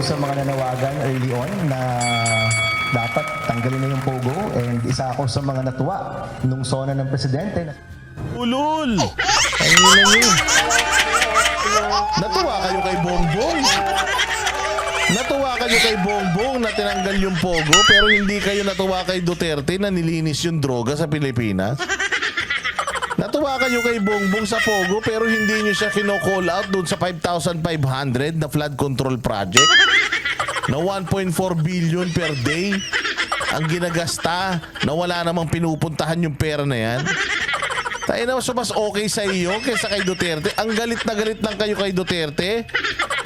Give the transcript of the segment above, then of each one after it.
sa mga nanawagan early on na dapat tanggalin na yung Pogo, and isa ako sa mga natuwa nung sona ng presidente na Ulul! Ayun lang yun. Natuwa kayo kay Bongbong? Natuwa kayo kay Bongbong na tinanggal yung Pogo, pero hindi kayo natuwa kay Duterte na nilinis yung droga sa Pilipinas? Natuwa kayo kay Bongbong sa Pogo, pero hindi nyo siya kino-call out doon sa 5,500 na flood control project? Na 1.4 billion per day ang ginagasta na wala namang pinupuntahan yung pera na yan? Tayo na, so mas okay sa iyo kaysa kay Duterte. Ang galit na galit lang kayo kay Duterte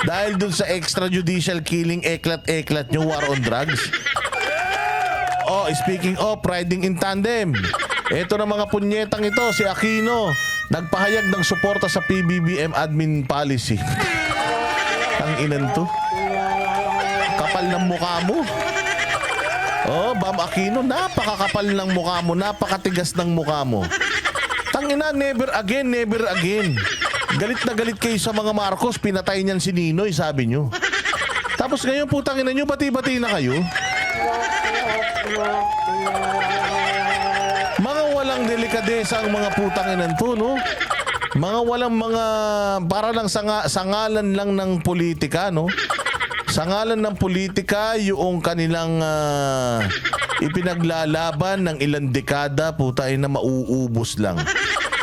dahil dun sa extrajudicial killing, eklat-eklat nyo, war on drugs. Oh, speaking of riding in tandem, eto na mga punyetang ito, si Aquino nagpahayag ng suporta sa PBBM admin policy. Ang inan to, kapal ng mukha mo. Oh, Bam Aquino, napakakapal ng mukha mo, napakatigas ng mukha mo. Tangina, never again, never again. Galit na galit kayo sa mga Marcos, pinatay niyan si Ninoy, sabi nyo. Tapos ngayon, putang ina nyo, bati-bati na kayo. Mga walang delikadesa ang mga putang inan to, no? Mga walang mga, para lang sangalan lang ng politika, no? Sa ngalan ng politika, yung kanilang ipinaglalaban ng ilang dekada, puta ay na mauubos lang.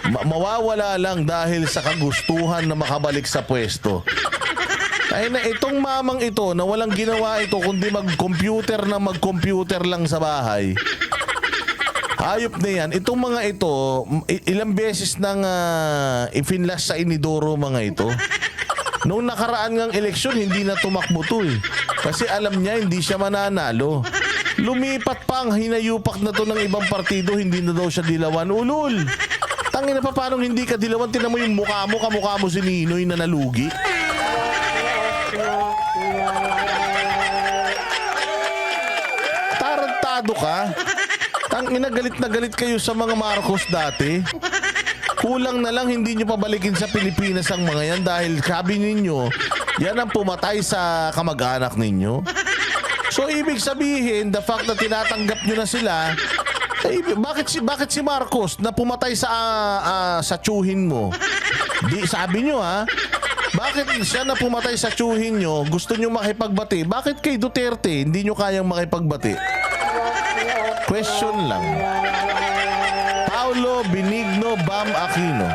Mawawala lang dahil sa kagustuhan na makabalik sa pwesto. Ay na itong mamang ito na walang ginawa ito kundi mag-computer lang sa bahay. Hayop na yan. Itong mga ito, ilang beses nang ifinlash sa inidoro mga ito. Noong nakaraan ngang eleksyon, hindi na tumakbo to eh. Kasi alam niya, hindi siya mananalo. Lumipat pa ang hinayupak na to ng ibang partido, hindi na daw siya dilawan. Ulul! Tangina pa, paano hindi ka dilawan? Tinan mo yung mukha mo, kamukha mo si Ninoy na nalugi. Tarantado ka. Tangina, galit na galit kayo sa mga Marcos dati. Kulang na lang hindi nyo pabalikin sa Pilipinas ang mga yan dahil sabi ninyo, yan ang pumatay sa kamag-anak ninyo. So ibig sabihin, the fact na tinatanggap nyo na sila, bakit si Marcos na pumatay sa tsuhin mo? Di, sabi nyo ha, bakit siya na pumatay sa tsuhin nyo, gusto nyo makipagbati? Bakit kay Duterte hindi nyo kayang makipagbati? Question lang. Paulo Benigno Bam Aquino.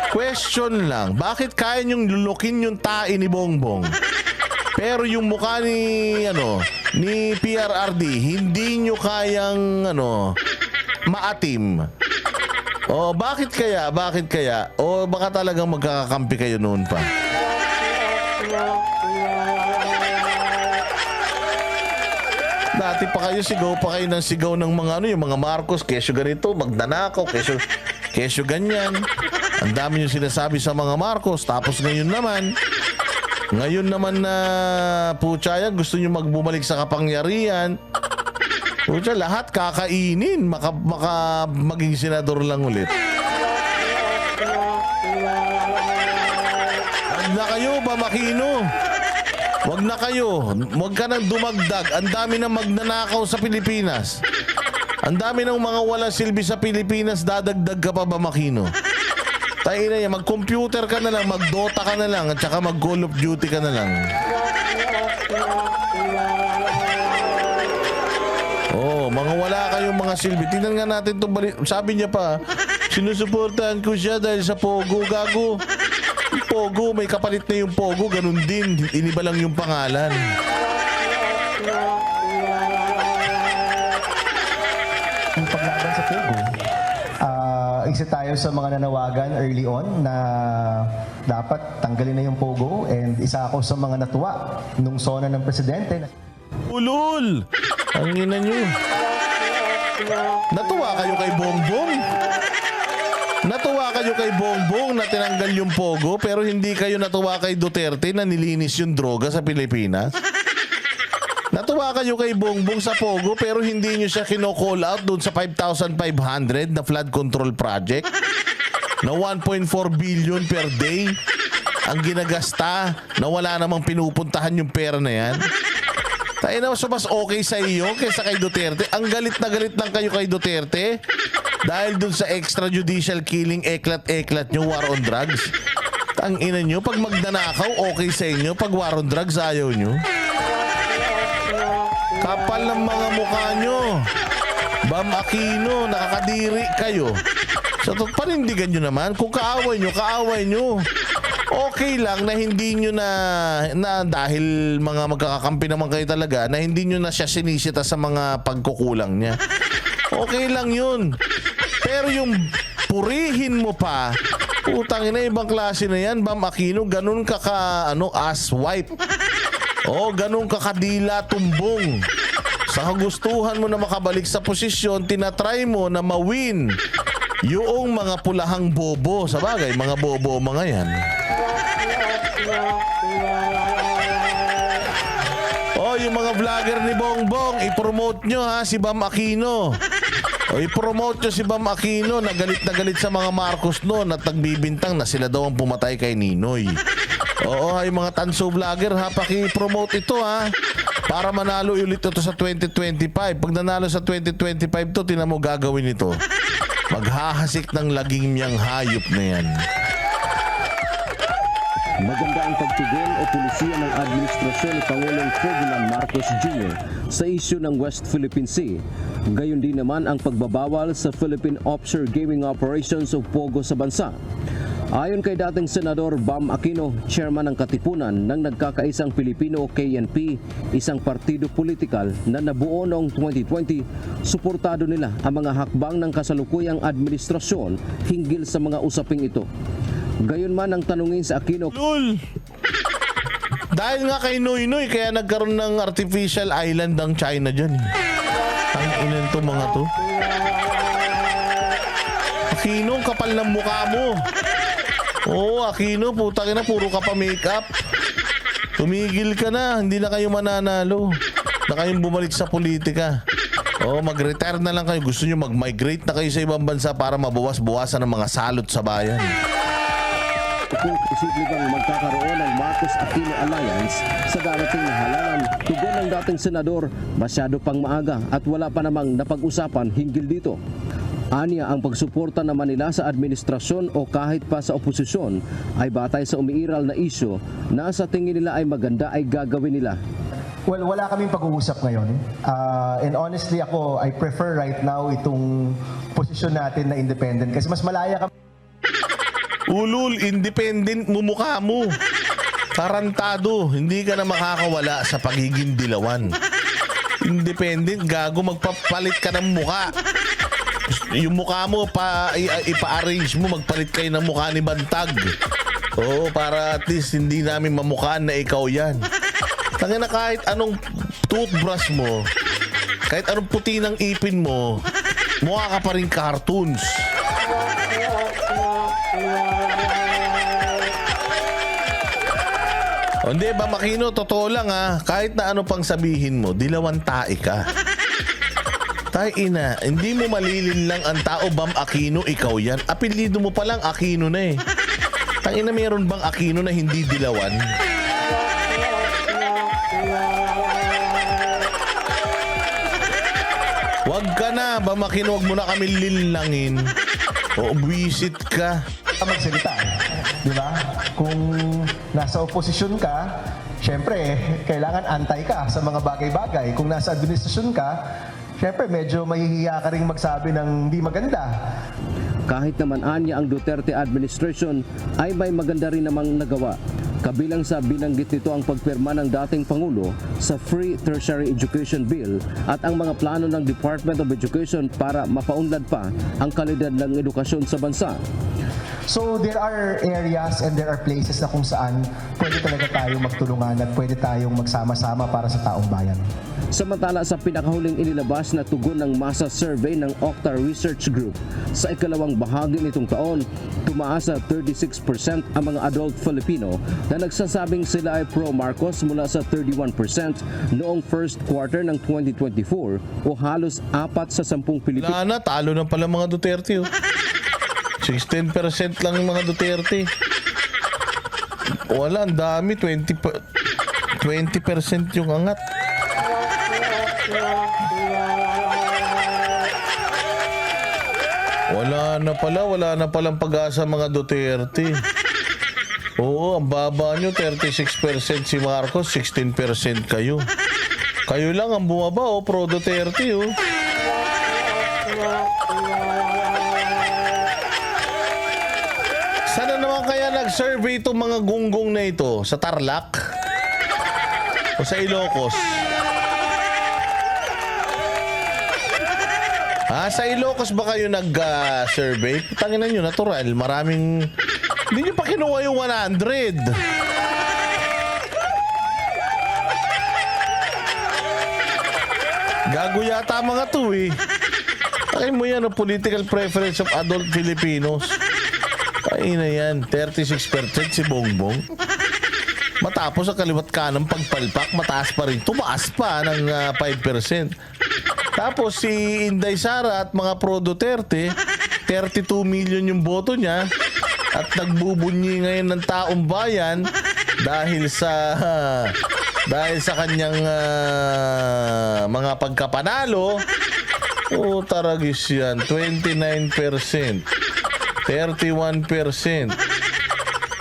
Question lang, bakit kaya niyong lulukin yung tae ni Bongbong? Pero yung mukha ni PRRD, hindi niyo kayang maatim. O bakit kaya? Bakit kaya? O baka talagang magkakakampi kayo noon pa? Dati pa kayo, sigaw pa kayo ng sigaw ng mga yung mga Marcos, kesyo ganito, magdanakaw, kesyo ganyan. Ang dami yung sinasabi sa mga Marcos. Tapos ngayon naman na putsaya, gusto nyo magbumalik sa kapangyarihan. Putya, lahat kakainin, maka maging senador lang ulit. Wag na kayo, Bam Aquino. Wag na kayo. Wag ka nang dumagdag. Ang dami nang magnanakaw sa Pilipinas. Ang dami ng mga walang silbi sa Pilipinas. Dadagdag ka pa, Bam Aquino. Tayo na yan. Mag-computer ka na lang. Mag-Dota ka na lang. At saka mag-Call of Duty ka na lang. Oh, mga wala kayong mga silbi. Tingnan nga natin itong balik. Sabi niya pa, sinusuportahan ko siya dahil sa Pogo. Gago. Pogo, may kapalit na yung Pogo, ganun din. Iniba lang yung pangalan. yung paglaban sa Pogo. Isa tayo sa mga nanawagan early on na dapat tanggalin na yung Pogo, and isa ako sa mga natuwa nung sona ng presidente na Ulul! Ang ina nyo. Natuwa kayo kay Bongbong? Natuwa kayo kay Bongbong na tinanggal yung Pogo, pero hindi kayo natuwa kay Duterte na nilinis yung droga sa Pilipinas? Natuwa kayo kay Bongbong sa Pogo, pero hindi nyo siya kino-call out doon sa 5,500 na flood control project? Na 1.4 billion per day ang ginagasta na wala namang pinupuntahan yung pera na yan. Tayo na, so mas okay sa iyo kaysa kay Duterte. Ang galit na galit lang kayo kay Duterte dahil dun sa extrajudicial killing, eklat-eklat nyo, war on drugs. Ang ina nyo, pag magnanakaw, okay sa inyo. Pag war on drugs, ayaw nyo. Kapal ng mga mukha nyo. Bam Aquino, nakakadiri kayo. So, panindigan nyo naman. Kung kaaway nyo, kaaway nyo. Okay lang na hindi nyo na dahil mga magkakakampi naman kayo talaga, na hindi nyo na siya sinisita sa mga pagkukulang niya. Okay lang yun. Pero yung purihin mo pa, putang ina, ibang klase na yan, Bam Aquino, ganun ka ass wipe. O, ganun ka kadila tumbong. Sa kagustuhan mo na makabalik sa posisyon, tinatry mo na mawin yung mga pulahang bobo. Sa bagay, mga bobo mga yan. O, yung mga vlogger ni Bongbong, i-promote nyo ha, si Bam Aquino. O, i-promote nyo si Bam Aquino na galit sa mga Marcos noon at nagbibintang na sila daw ang pumatay kay Ninoy. Oo, yung mga tanso vlogger ha, paki-promote ito ha. Para manalo ulit ito sa 2025. Pag nanalo sa 2025 to, tinan mo gagawin ito. Maghahasik ng laging miyang hayop na yan. Maganda ang pagtugon o pulisiya ng administrasyon ni Pangulong Ferdinand Marcos Jr. sa isyu ng West Philippine Sea. Gayon din naman ang pagbabawal sa Philippine Offshore Gaming Operations o POGO sa bansa. Ayon kay dating Senador Bam Aquino, chairman ng Katipunan ng Nagkakaisang Pilipino o KNP, isang partido politikal na nabuo noong 2020, suportado nila ang mga hakbang ng kasalukuyang administrasyon hinggil sa mga usaping ito. Gayon man ang tanungin sa Aquino. Lul! Dahil nga kay Noy kaya nagkaroon ng artificial island ang China dyan. Ang ilan to mga to. Aquino, kapal ng mukha mo. Oo, Aquino, putang ina, puro ka pa makeup. Tumigil ka na, hindi na kayo mananalo. Na kayong bumalik sa politika. Oo, mag-retire na lang kayo. Gusto nyo mag-migrate na kayo sa ibang bansa para mabawas-bawasan ng mga salot sa bayan. Kung posible bang magkakaroon ng Marcos Aquino Alliance sa darating na halalan, tugon ng dating senador, masyado pang maaga at wala pa namang napag-usapan hinggil dito. Anya, ang pagsuporta naman nila sa administrasyon o kahit pa sa oposisyon ay batay sa umiiral na isyu na sa tingin nila ay maganda ay gagawin nila. Well, wala kaming pag-uusap ngayon. And honestly ako, I prefer right now itong posisyon natin na independent kasi mas malaya kami. Ulul, independent mo mukha mo. Tarantado, hindi ka na makakawala sa pagiging dilawan. Independent, gago, magpapalit ka ng mukha. Yung mukha mo, ipa-arrange mo, magpalit kayo ng mukha ni Bantag. Oo, para at least hindi namin mamukhaan na ikaw yan. Tangina, kahit anong toothbrush mo, kahit anong puti ng ipin mo, mukha ka pa rin cartoons. O, hindi ba, Makino, totoo lang ha, kahit na ano pang sabihin mo, dilawan tae ka. Tay ina, hindi mo malilin lang ang tao, Bam Aquino, ikaw yan. Apelido mo palang Aquino na eh. Tay ina, meron bang Aquino na hindi dilawan? Wag ka na, Bam Aquino, wag mo na kami linlangin. O, buwisit ka. Magsalita, di ba? Kung nasa oposisyon ka, syempre, kailangan antay ka sa mga bagay-bagay. Kung nasa administrasyon ka, syempre, medyo mahihiya ka rin magsabi ng di maganda. Kahit naman anya ang Duterte administration ay may maganda rin namang nagawa. Kabilang sa binanggit nito ang pagpirma ng dating Pangulo sa Free Tertiary Education Bill at ang mga plano ng Department of Education para mapaunlad pa ang kalidad ng edukasyon sa bansa. So there are areas and there are places na kung saan pwede talaga tayo magtulungan at pwede tayong magsama-sama para sa taong bayan. Samantala sa pinakahuling inilabas na tugon ng masa survey ng Okta Research Group, sa ikalawang bahagi nitong taon, tumaas sa 36% ang mga adult Filipino na nagsasabing sila ay pro-Marcos mula sa 31% noong first quarter ng 2024 o halos 4 sa 10 Pilipino. Wala na, talo na pala mga Duterte. 16% lang yung mga Duterte. Wala, ang dami. 20% yung angat. Wala na palang pag-asa mga Duterte. Oo, ang baba nyo, 36% si Marcos, 16% kayo. Kayo lang ang bumaba, pro Duterte, Sana naman kaya nag-survey itong mga gunggong na ito? Sa Tarlac? O sa Ilocos? Sa Ilocos ba kayo nag-survey? Tanginan nyo, natural. Maraming... Hindi nyo pa kinuha yung 100. Gago yata mga to Ay mo yan, political preference of adult Filipinos. Ay na yan, 36% si Bongbong. Matapos ang kaliwat kanang pagpalpak, mataas pa rin. Tumaas pa ng 5%. Tapos si Inday Sara at mga pro Duterte, 32 million yung boto niya at nagbubunyi ngayon ng taong bayan dahil sa kanyang mga pagkapanalo. Taragis yan, 29%, 31%.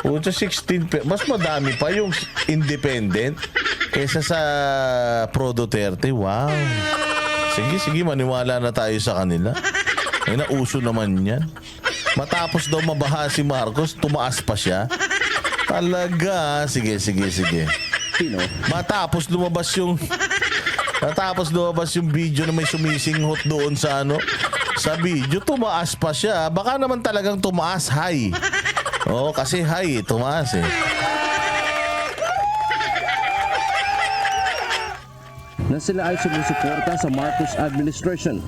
16%. Mas madami pa yung independent kaysa sa pro Duterte. Wow. Sige, maniwala na tayo sa kanila. Ay, nauso naman yan. Matapos daw mabaha si Marcos, tumaas pa siya. Talaga. Sige. Matapos lumabas yung video na may sumisinghot doon sa sa video, tumaas pa siya. Baka naman talagang tumaas high. Kasi high, tumaas na sila ay sumusuporta sa Marcos administration.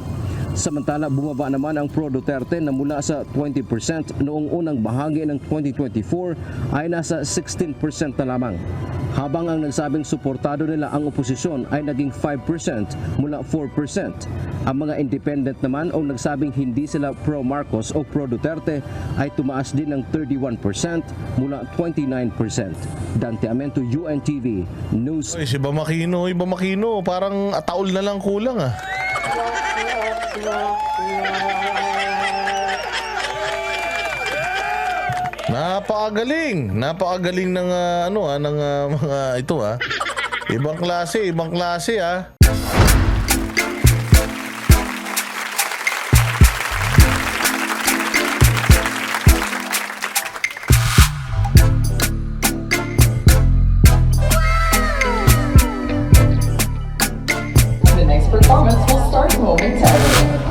Samantala, bumaba naman ang pro Duterte na mula sa 20% noong unang bahagi ng 2024 ay nasa 16% na lamang. Habang ang nagsabing suportado nila ang oposisyon ay naging 5% mula 4%. Ang mga independent naman o nagsabing hindi sila pro Marcos o pro Duterte ay tumaas din ng 31% mula 29%. Dante Amento, UNTV News. Si Bamakino, parang ataol na lang kulang Napakagaling ng ng mga ito Ibang klase The next performance will start momentarily.